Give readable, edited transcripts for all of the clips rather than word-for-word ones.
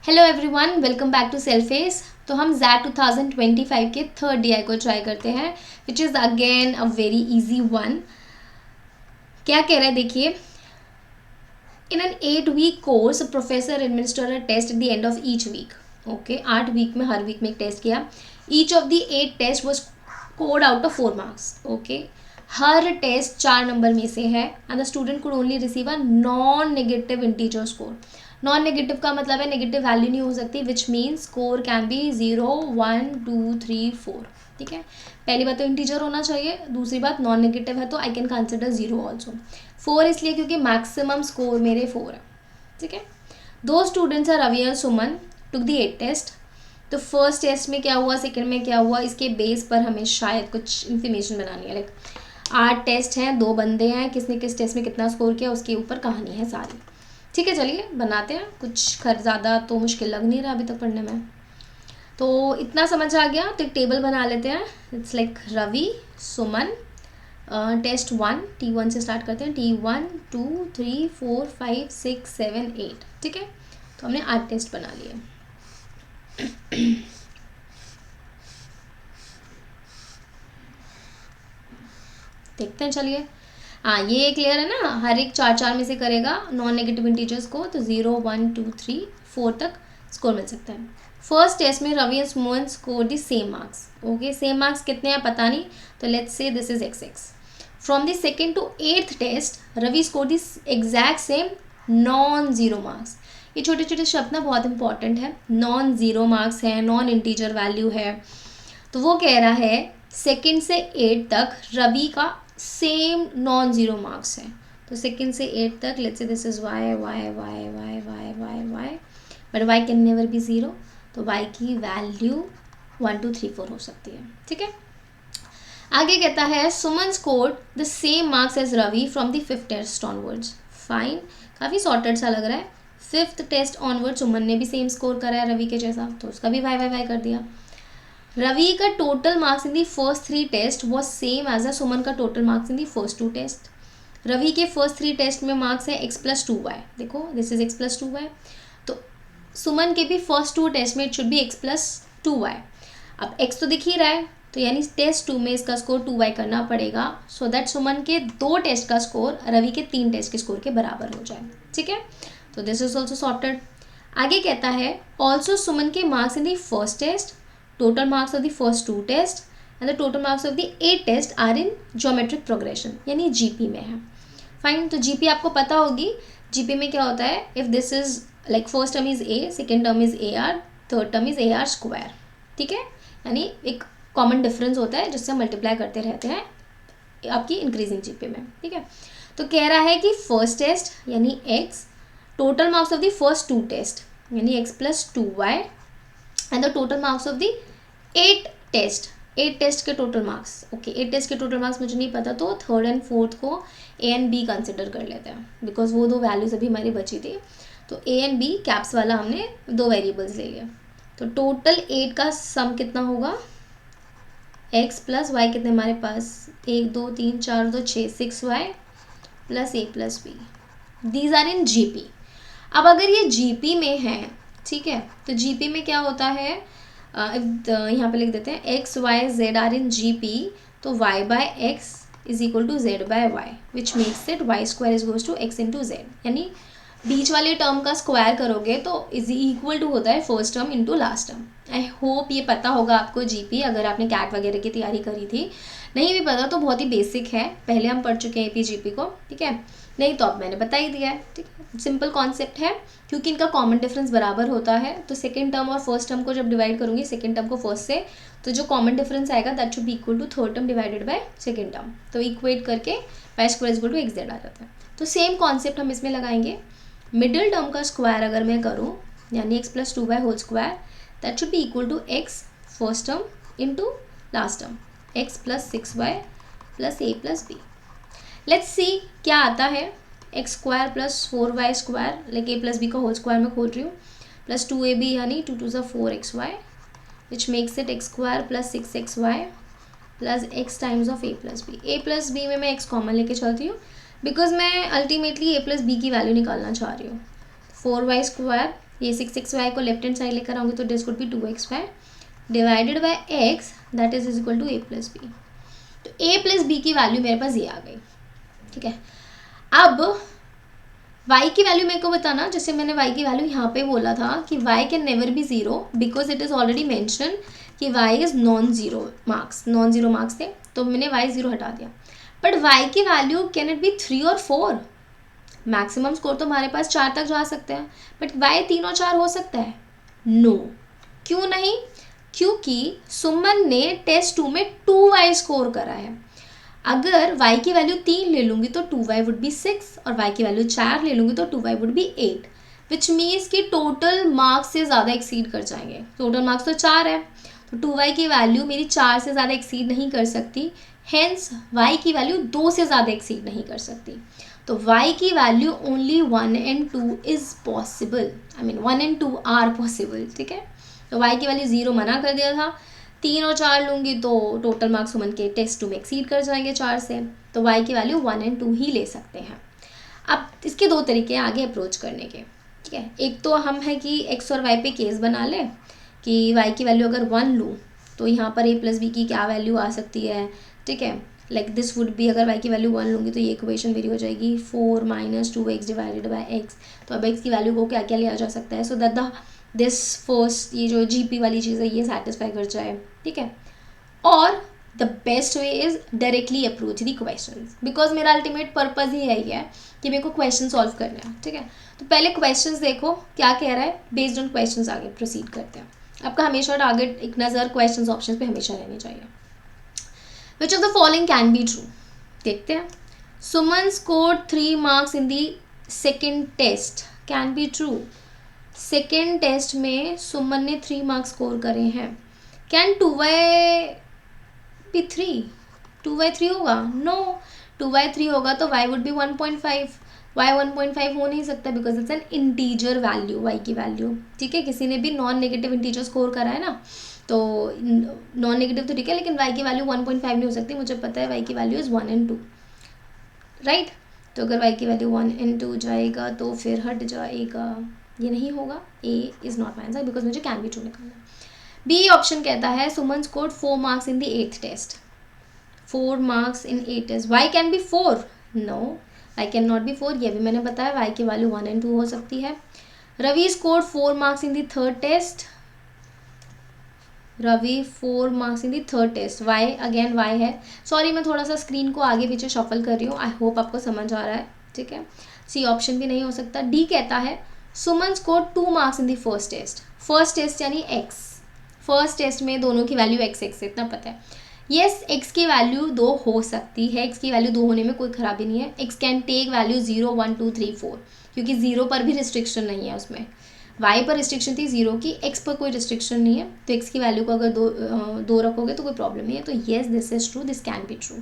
Hello everyone, welcome back to सेल्फेस। तो हम जैक 2025 के थर्ड डीआई को ट्राई करते हैं, which is again a very easy one. क्या कह रहा है देखिए, in an 8 week course professor administer a test at the end of each week. Okay, 8 week में हर वीक में एक टेस्ट किया। Each of the 8 test was scored out of 4 marks। Okay, हर टेस्ट 4 नंबर में से है and the student could only receive a non negative integer score. Non negative का मतलब है नेगेटिव वैल्यू नहीं हो सकती, which means score can be 0, 1, 2, 3, 4। ठीक है, पहली बात तो इंटीजर होना चाहिए, दूसरी बात नॉन नेगेटिव है तो आई कैन कंसिडर 0 ऑल्सो। 4 इसलिए क्योंकि मैक्सिमम स्कोर मेरे 4 है। ठीक है, दो स्टूडेंट्स है, रवि और सुमन, टुक दी 8 टेस्ट। तो फर्स्ट टेस्ट में क्या हुआ, सेकंड में क्या हुआ, इसके बेस पर हमें शायद कुछ इन्फॉर्मेशन बनानी है। लाइक 8 टेस्ट हैं, 2 बंदे हैं, किसने किस टेस्ट में कितना स्कोर किया उसके ऊपर कहानी है सारी। ठीक है, चलिए बनाते हैं। कुछ खैर ज़्यादा तो मुश्किल लग नहीं रहा अभी तक पढ़ने में, तो इतना समझ आ गया। तो एक टेबल बना लेते हैं। It's like Ravi, Suman, test 1, T1 से स्टार्ट करते हैं। T1, 2, 3, 4, 5, 6, 7, 8। ठीक है, तो हमने 8 टेस्ट बना लिए। देखते हैं, चलिए। हाँ, ये क्लियर है ना, हर एक 4 में से करेगा नॉन नेगेटिव इंटीजर्स को, तो 0, 1, 2, 3, 4 तक स्कोर मिल सकता है। फर्स्ट टेस्ट में Ravi and Suman score the same marks. Okay, same marks कितने हैं पता नहीं, तो let's say this is x। From the second to 8th test Ravi score this exact same non zero marks. ये छोटे छोटे शब्द ना बहुत इंपॉर्टेंट है। नॉन जीरो मार्क्स है, नॉन इंटीजर वैल्यू है। तो वो कह रहा है सेकेंड से 8 तक रवि का सेम नॉन जीरो मार्क्स है। तो सेकेंड से 8 तक let's say this is y y y y y y y, but y can never be zero. तो वाई की वैल्यू 1, 2, 3, 4 हो सकती है। ठीक है, आगे कहता है Suman scored the same marks as Ravi from the 5th test onwards. Fine, काफ़ी सॉर्टेड सा लग रहा है। 5th टेस्ट ऑनवर्ड सुमन ने भी सेम स्कोर करा है रवि के जैसा, तो उसका भी वाई वाई वाई कर दिया। रवि का total marks in the first 3 test was same as a Suman का total marks in the first 2 test. Ravi के फर्स्ट 3 टेस्ट में मार्क्स है x+2y। देखो दिस इज x+2y। तो सुमन के भी फर्स्ट 2 टेस्ट में इट शुड बी x+2y। अब x तो दिख ही रहा है, तो यानी टेस्ट 2 में इसका स्कोर 2y करना पड़ेगा, सो दैट सुमन के 2 टेस्ट का स्कोर रवि के 3 टेस्ट के स्कोर के बराबर हो जाए। ठीक है, तो दिस इज ऑल्सो सॉर्टेड। आगे कहता है ऑल्सो सुमन के marks in the first test, total marks of the first 2 tests and the total marks of the 8 tests are in geometric progression, यानी GP में है। फाइन, तो GP आपको पता होगी। GP में क्या होता है, if this is like first term is A, second term is AR, third term is AR square. ठीक है, यानी एक कॉमन डिफरेंस होता है जिससे मल्टीप्लाई करते रहते हैं आपकी इंक्रीजिंग GP में। ठीक है, तो कह रहा है कि फर्स्ट टेस्ट यानी x, total marks of the फर्स्ट 2 टेस्ट यानी x+2y and the total marks of the 8 test, 8 test के टोटल मार्क्स। ओके, 8 टेस्ट के टोटल मार्क्स मुझे नहीं पता, तो थर्ड एंड फोर्थ को A एंड B कंसिडर कर लेते हैं, बिकॉज वो 2 वैल्यूज अभी हमारी बची थी। तो A एंड B कैप्स वाला हमने 2 वेरिएबल्स ले लिया। तो टोटल 8 का सम कितना होगा, x+y कितने हमारे पास, 1, 2, 3, 4, 2, 6, 6y + a+b। These are in GP। अब अगर ये GP में है, ठीक है, तो GP में क्या होता है, यहाँ पे लिख देते हैं x, y, z are in GP, तो y/x is equal to z/y, which makes it y² is goes to x into z। यानी बीच वाले टर्म का स्क्वायर करोगे तो इज इक्वल टू होता है first term into last term. I hope ये पता होगा आपको GP, अगर आपने कैट वगैरह की तैयारी करी थी। नहीं भी पता तो बहुत ही बेसिक है, पहले हम पढ़ चुके हैं AP GP को। ठीक है, नहीं तो अब मैंने बता ही दिया है। ठीक है, सिंपल कॉन्सेप्ट है, क्योंकि इनका कॉमन डिफरेंस बराबर होता है। तो सेकेंड टर्म और फर्स्ट टर्म को जब डिवाइड करूँगी सेकेंड टर्म को फर्स्ट से, तो जो कॉमन डिफरेंस आएगा that should be equal to third term divided by second term. तो इक्वेट करके y² is equal to xz आ जाता है। तो सेम कॉन्सेप्ट हम इसमें लगाएंगे। मिडिल टर्म का स्क्वायर अगर मैं करूँ यानी x+2y whole square, that should be equal to x first term into last term x+6y + a+b। Let's see क्या आता है, x² + 4y², लाइक a+b का होल स्क्वायर में खोल रही हूँ, +2ab यानी 2 2 4xy, which makes it x² + 6xy + x times of a+b। a+b में मैं x कॉमन लेके चलती हूँ, बिकॉज मैं अल्टीमेटली a+b की वैल्यू निकालना चाह रही हूँ। 4y² ये 6xy को लेफ्ट हैंड साइड लेकर आऊँगी तो this would be 2xy divided by x that is equal to a plus b. तो a प्लस बी की वैल्यू मेरे पास ये आ गई, ठीक है। अब y की वैल्यू मेरे को बताना, जैसे मैंने y की वैल्यू यहाँ पे बोला था कि y can never be zero because it is already mention कि y is non zero marks थे, तो मैंने y ज़ीरो हटा दिया। बट y की वैल्यू कैन इट बी 3 और 4? मैक्सिमम स्कोर तो हमारे पास 4 तक जा सकते हैं, बट y 3 और 4 हो सकता है? नो। क्यों नहीं? क्योंकि सुमन ने टेस्ट 2 में 2y स्कोर करा है। अगर y की वैल्यू 3 ले लूँगी तो 2y वुड बी 6 और y की वैल्यू 4 ले लूँगी तो 2y would be 8, which means कि टोटल मार्क्स से ज़्यादा एक्सीड कर जाएंगे। टोटल मार्क्स तो 4 है, तो 2y की वैल्यू मेरी 4 से ज़्यादा एक्सीड नहीं कर सकती, हेंस y की वैल्यू 2 से ज़्यादा एक्सीड नहीं कर सकती। तो y की value only 1 and 2 is possible, I mean 1 and 2 are possible, ठीक है। तो y की वैल्यू 0 मना कर दिया था, 3 और 4 लूँगी तो टोटल मार्क्स सुमन के टेस्ट 2 में एक्सीड कर जाएंगे 4 से, तो y की वैल्यू 1 and 2 ही ले सकते हैं। अब इसके दो तरीके हैं आगे अप्रोच करने के, ठीक है। एक तो हम है कि x और y पे केस बना लें कि y की वैल्यू अगर 1 लूँ तो यहाँ पर a प्लस बी की क्या वैल्यू आ सकती है, ठीक है। लाइक दिस वुड बी, अगर y की वैल्यू 1 लूँगी तो ये इक्वेशन मेरी हो जाएगी 4 minus 2x divided by x। तो अब x की वैल्यू को क्या क्या लिया जा सकता है, so that the this first ये जो जीपी वाली चीज़ है ये सेटिस्फाई कर जाए, ठीक है। और the best way is directly approach the question, because मेरा अल्टीमेट पर्पज़ ही यही है कि मेरे को क्वेश्चन सॉल्व करना है, ठीक है। तो पहले क्वेश्चंस देखो क्या कह रहा है, बेस्ड ऑन क्वेश्चंस आगे प्रोसीड करते हैं। आपका हमेशा टारगेट एक नज़र क्वेश्चंस ऑप्शन पे हमेशा रहनी चाहिए। Which of the following can be true, देखते हैं। Suman scored 3 marks in the second test, can be true. Second test में सुमन ने 3 मार्क्स स्कोर करे हैं। Can 2y B 3? 2y 3 होगा? नो, 2y 3 होगा तो y वुड बी 1.5। y 1.5 हो नहीं सकता because it's an integer value, y की वैल्यू, ठीक है। किसी ने भी नॉन नेगेटिव इंटीजर स्कोर करा है ना, तो नॉन नेगेटिव तो ठीक है, लेकिन y की वैल्यू 1.5 नहीं हो सकती। मुझे पता है y की वैल्यू इज़ 1 and 2, राइट। तो अगर y की वैल्यू 1 and 2 जाएगा तो फिर हट जाएगा, ये नहीं होगा। A is not my answer because मुझे कैन बी ट्रू निकालना। बी ऑप्शन कहता है Suman scored 4 marks in the 8th test, 4 marks in 8 test. y can be 4? No, y can not be 4, ये भी मैंने बताया। y की वैल्यू 1 and 2 हो सकती है। Ravi scored 4 marks in the 3rd test, Ravi 4 marks in the 3rd test. y again y है, sorry मैं थोड़ा सा स्क्रीन को आगे पीछे शफल कर रही हूँ, आई होप आपको समझ आ रहा है, ठीक है। सी ऑप्शन भी नहीं हो सकता। डी कहता है Suman score 2 marks in the first test, first test यानी x, फर्स्ट टेस्ट में दोनों की वैल्यू x है इतना पता है। येस, x की वैल्यू 2 हो सकती है, x की वैल्यू 2 होने में कोई खराबी नहीं है। x कैन टेक वैल्यू 0 1 2 3 4, क्योंकि 0 पर भी रिस्ट्रिक्शन नहीं है उसमें। y पर रिस्ट्रिक्शन थी 0 की, x पर कोई रिस्ट्रिक्शन नहीं है, तो x की वैल्यू को अगर दो रखोगे तो कोई प्रॉब्लम नहीं है। तो yes this is true, this can be true.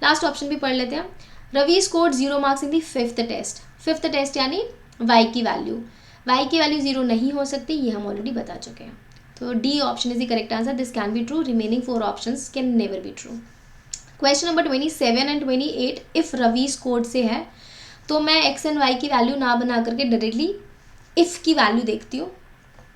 Last option भी पढ़ लेते हैं। Ravi scored 0 marks in the 5th test, 5th test यानी y की वैल्यू, y की वैल्यू 0 नहीं हो सकती, ये हम ऑलरेडी बता चुके हैं। तो D option is the correct answer, this can be true, remaining 4 options can never be true. Question number 27 and 28, if Ravi scored से है तो मैं x एंड y की वैल्यू ना बना करके डायरेक्टली इफ़ की वैल्यू देखती हूँ,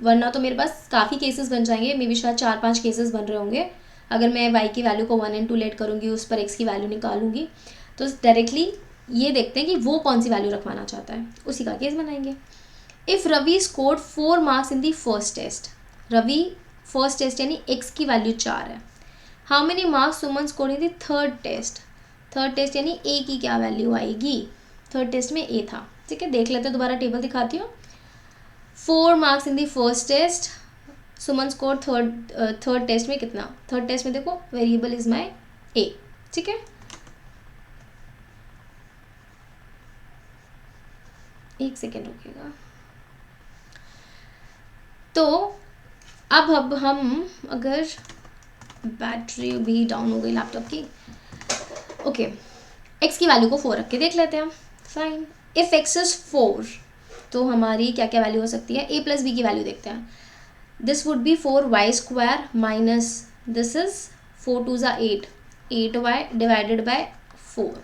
वरना तो मेरे पास काफ़ी केसेस बन जाएंगे, मे बी शायद 4-5 केसेस बन रहे होंगे। अगर मैं y की वैल्यू को 1 and 2 लेट करूँगी, उस पर x की वैल्यू निकालूंगी, तो डायरेक्टली ये देखते हैं कि वो कौन सी वैल्यू रखवाना चाहता है, उसी का केस बनाएंगे। If Ravi scored 4 marks in the first test, Ravi first test यानी x की वैल्यू 4 है। How many marks Suman scored in the 3rd test, 3rd test यानी a की क्या वैल्यू आएगी, 3rd टेस्ट में a था, ठीक है। देख लेते हैं, दोबारा टेबल दिखाती हूँ। 4 marks in the first test, Suman score third test में कितना, 3rd टेस्ट में देखो वेरिएबल इज माई a, ठीक है। एक सेकेंड रुकिएगा। तो अब हम अगर बैटरी भी डाउन हो गई लैपटॉप की, ओके, x की वैल्यू को 4 रख के देख लेते हैं। फाइन, इफ़ x इज 4 तो हमारी क्या क्या वैल्यू हो सकती है, a प्लस बी की वैल्यू देखते हैं। This would B 4y square minus this is 4 2 ज़ा 8, 8y डिवाइडेड बाय 4।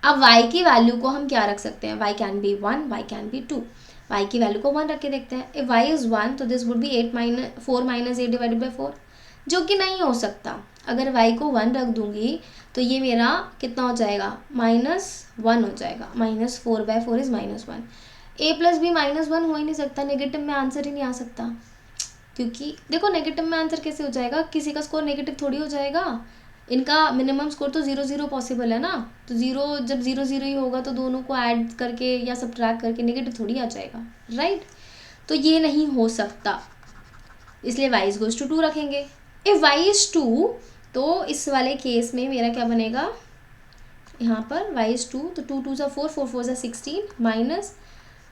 अब y की वैल्यू को हम क्या रख सकते हैं, y can B 1, y can B 2। y की वैल्यू को 1 रख के देखते हैं. इफ y इज़ 1 तो this would B 4 minus 8 divided by 4, जो कि नहीं हो सकता. अगर y को 1 रख दूंगी तो ये मेरा कितना हो जाएगा, -1 हो जाएगा. -4/4 इज़ -1. a प्लस बी -1 हो ही नहीं सकता, नेगेटिव में आंसर ही नहीं आ सकता. क्योंकि देखो नेगेटिव में आंसर कैसे हो जाएगा, किसी का स्कोर नेगेटिव थोड़ी हो जाएगा. इनका मिनिमम स्कोर तो 0 पॉसिबल है ना. तो 0 जब 0 ही होगा तो दोनों को ऐड करके या सब्ट्रैक्ट करके नेगेटिव थोड़ी आ जाएगा, राइट. तो ये नहीं हो सकता, इसलिए y इज गोज टू 2 रखेंगे. इफ y इज 2 तो इस वाले केस में मेरा क्या बनेगा, यहाँ पर y इज 2 तो 2 2 4, 4 4 16 minus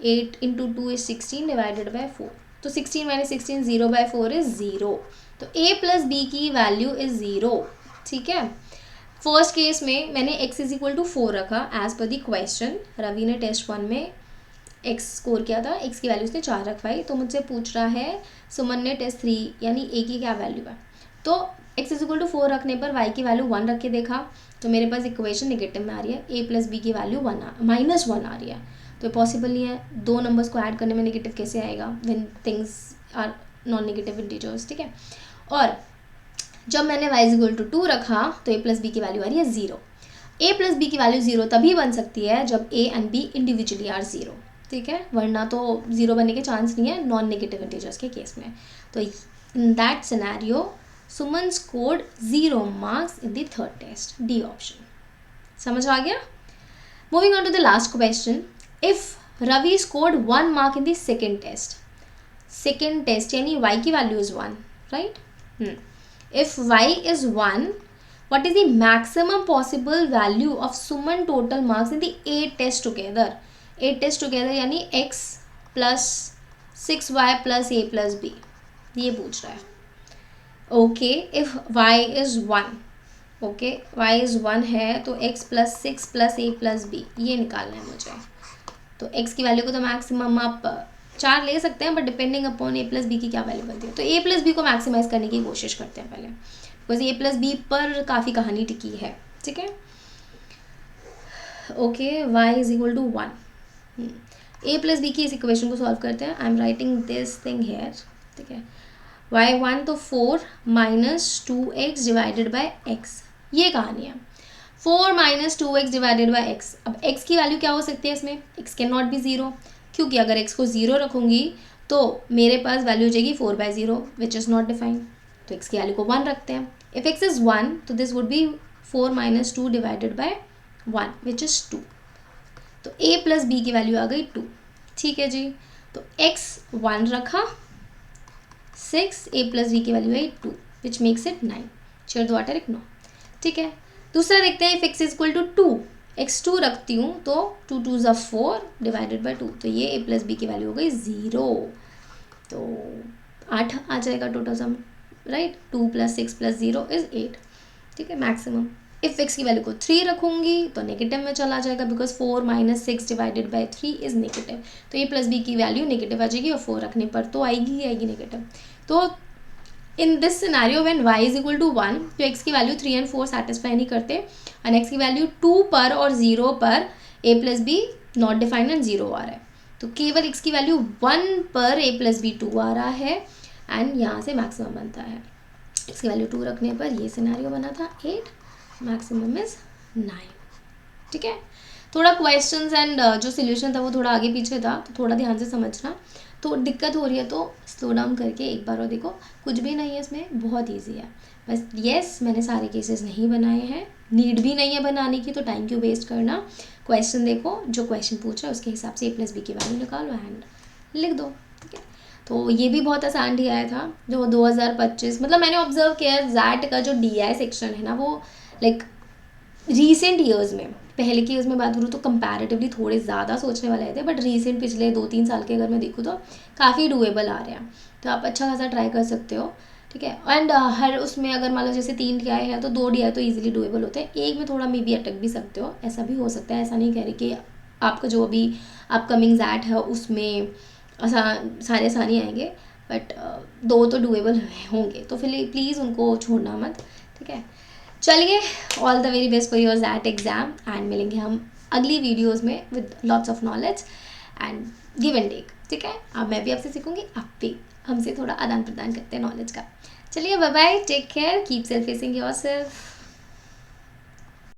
8 into 2 is 16 divided by 4. तो 16 माइनस 16 0/4 इज 0. तो a प्लस बी की वैल्यू इज 0. ठीक है. फर्स्ट केस में मैंने x इज इक्वल टू 4 रखा as per the question. Ravi ने टेस्ट 1 में x स्कोर किया था, x की वैल्यू उसने 4 रखवाई. तो मुझसे पूछ रहा है सुमन ने टेस्ट 3 यानी a की क्या वैल्यू है. तो x इज इक्वल टू 4 रखने पर y की वैल्यू 1 रख के देखा तो मेरे पास इक्वेशन नेगेटिव में आ रही है. a प्लस बी की वैल्यू -1 आ रही है. तो पॉसिबल नहीं है, दो नंबर्स को ऐड करने में नेगेटिव कैसे आएगा when things are non negative integers. ठीक है. और जब मैंने y इज इक्वल टू 2 रखा तो a प्लस बी की वैल्यू आ रही है 0. a प्लस बी की वैल्यू 0 तभी बन सकती है जब a and b individually are 0. ठीक है, वरना तो 0 बनने के चांस नहीं है नॉन नेगेटिव इंटीजर्स के केस में. तो in that scenario Suman scored 0 marks in the third test. D option. समझ आ गया. Moving on to the last question. If Ravi scored 1 mark in the second test यानी y की value is 1, right. If y is 1, what is the maximum possible value of Suman total marks in the 8 tests together? 8 tests together यानी x plus 6y plus a plus b. ये पूछ रहा है. Okay, if y is 1, okay, y is 1 है तो x plus 6 plus a plus b ये निकालना है मुझे. तो x की वैल्यू को तो मैक्सिमम आप 4 ले सकते हैं, but depending upon a plus b की क्या वैल्यू बनती है. तो a प्लस बी को मैक्सिमाइज करने की कोशिश करते हैं पहले, बिकॉज a प्लस बी पर काफ़ी कहानी टिकी है. ठीक है. Okay, y is equal to 1. a plus b की इस इक्वेशन को सॉल्व करते हैं. I am writing this thing here. ठीक है. y1 तो 4 minus 2x divided by x, ये कहानी है. 4 minus 2x divided by x. अब x की वैल्यू क्या हो सकती है इसमें, x कैन नॉट बी 0, क्योंकि अगर x को 0 रखूँगी तो मेरे पास वैल्यू हो जाएगी 4/0 विच इज़ नॉट डिफाइंड. तो x की वैल्यू को 1 रखते हैं. इफ x इज़ 1 तो this would B 4 minus 2 divided by 1 which is 2. तो a प्लस b की वैल्यू आ गई 2. ठीक है जी. तो x 1 रखा, 6 a प्लस b की वैल्यू आई 2 विच मेक्स इट 9. शेयर द वाटर इग्नोर. ठीक है. दूसरा देखते हैं. If x is equal to 2, x 2 रखती हूँ तो 2 2 ज़ा 4 डिवाइडेड बाई 2. तो ये a प्लस बी की वैल्यू हो गई 0. तो 8 आ जाएगा total sum, right. 2 plus 6 plus 0 is 8. ठीक है, मैक्सिमम. इफ x की वैल्यू को 3 रखूँगी तो नेगेटिव में चला जाएगा, because 4 minus 6 divided by 3 is negative. तो a प्लस बी की वैल्यू नेगेटिव आ जाएगी और 4 रखने पर तो आएगी नेगेटिव. तो in this scenario when y is equal to 1 तो x की वैल्यू 3 एंड 4 सेटिस्फाई नहीं करते, एंड x की वैल्यू 2 पर और 0 पर a plus b not defined and 0 आ रहा है. तो केवल x की वैल्यू 1 पर a प्लस बी 2 आ रहा है, एंड यहाँ से मैक्सिमम बनता है. x की वैल्यू 2 रखने पर ये सिनेरियो बना था 8, मैक्सिमम इज 9. ठीक है. थोड़ा क्वेश्चंस एंड जो सोल्यूशन था वो थोड़ा आगे पीछे था, तो थोड़ा ध्यान से समझना. तो दिक्कत हो रही है तो स्लो डाउन करके एक बार और देखो. कुछ भी नहीं है इसमें, बहुत इजी है. बस येस, मैंने सारे केसेस नहीं बनाए हैं, नीड भी नहीं है बनाने की, तो टाइम क्यों वेस्ट करना. क्वेश्चन देखो, जो क्वेश्चन पूछा उसके हिसाब से a प्लस बी की वैल्यू निकालो एंड लिख दो. ठीक है. तो ये भी बहुत आसान डी आया था जो 2025, मतलब मैंने ऑब्जर्व किया जैट का जो DI सेक्शन है ना, वो लाइक रीसेंट ईयर्स में, पहले की ईयर्स में बात करूँ तो कंपैरेटिवली थोड़े ज़्यादा सोचने वाले थे, बट रीसेंट पिछले 2-3 साल के अगर मैं देखूँ तो काफ़ी डूएबल आ रहे हैं. तो आप अच्छा खासा ट्राई कर सकते हो. ठीक है. एंड हर उसमें अगर मान लो जैसे 3 DI है तो 2 DI तो ईजिली डूएबल होते हैं, एक में थोड़ा मे बी अटक भी सकते हो, ऐसा भी हो सकता है. ऐसा नहीं कह रही कि आपका जो अभी अपकमिंग जैट है उसमें सारे आसानी आएंगे, बट 2 तो डूएबल होंगे, तो फिर प्लीज़ उनको छोड़ना मत. ठीक है. चलिए, all the very best for your that exam, and मिलेंगे हम अगली वीडियोस में with lots of knowledge and give and take. ठीक है, अब मैं भी आपसे सीखूंगी, आप भी हमसे थोड़ा आदान प्रदान करते हैं नॉलेज का। चलिए bye bye, take care, keep self facing yourself.